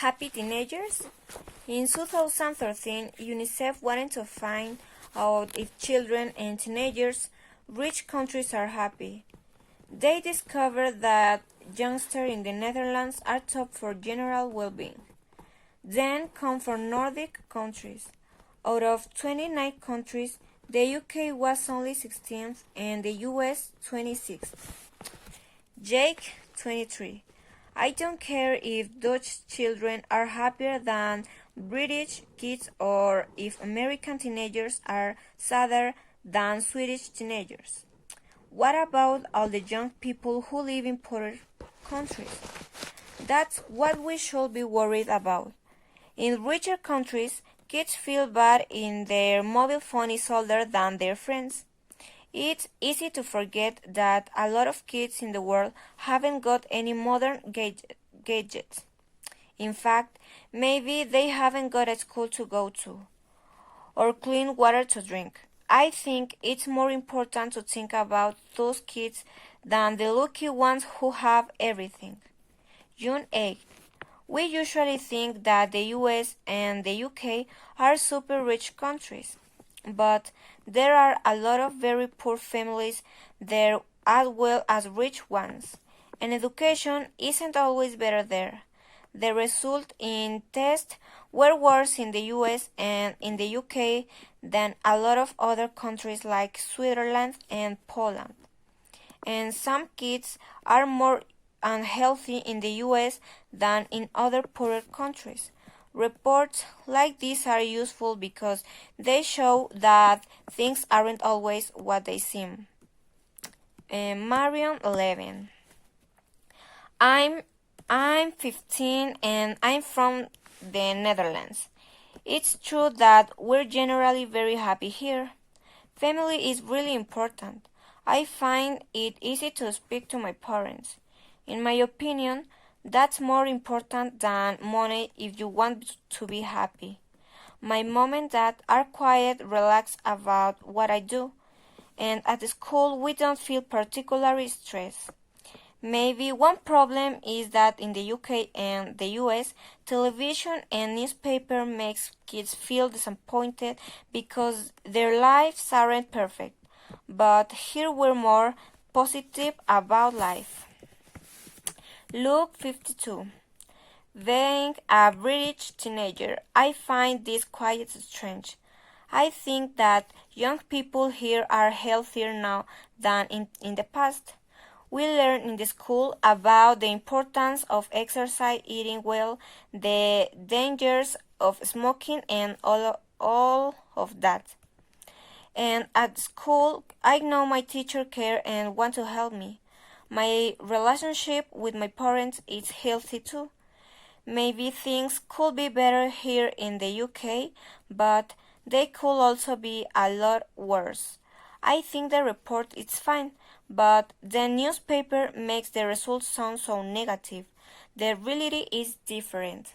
Happy teenagers? In 2013, UNICEF wanted to find out if children and teenagers rich countries are happy. They discovered that youngsters in the Netherlands are top for general well-being. Then come for Nordic countries. Out of 29 countries, the UK was only 16th and the US 26th. Jake, 23. I don't care if Dutch children are happier than British kids or if American teenagers are sadder than Swedish teenagers. What about all the young people who live in poorer countries? That's what we should be worried about. In richer countries, kids feel bad if their mobile phone is older than their friends. It's easy to forget that a lot of kids in the world haven't got any modern gadgets. In fact, maybe they haven't got a school to go to, or clean water to drink. I think it's more important to think about those kids than the lucky ones who have everything. June 8. We usually think that the US and the UK are super rich countries, but there are a lot of very poor families there as well as rich ones, and education isn't always better there. The result in tests were worse in the US and in the UK than a lot of other countries like Switzerland and Poland. And some kids are more unhealthy in the US than in other poorer countries. Reports like these are useful because they show that things aren't always what they seem. Marion 11. I'm 15 and I'm from the Netherlands. It's true that we're generally very happy here. Family is really important. I find it easy to speak to my parents. In my opinion, that's more important than money if you want to be happy. My mom and dad are quiet, relaxed about what I do, and at school we don't feel particularly stressed. Maybe one problem is that in the UK and the US, television and newspaper makes kids feel disappointed because their lives aren't perfect. But here we're more positive about life. Luke 52. Being a British teenager, I find this quite strange. I think that young people here are healthier now than in the past. We learn in the school about the importance of exercise, eating well, the dangers of smoking, and all of that. And at school, I know my teacher care and want to help me. My relationship with my parents is healthy too. Maybe things could be better here in the UK, but they could also be a lot worse. I think the report is fine, but the newspaper makes the results sound so negative. The reality is different.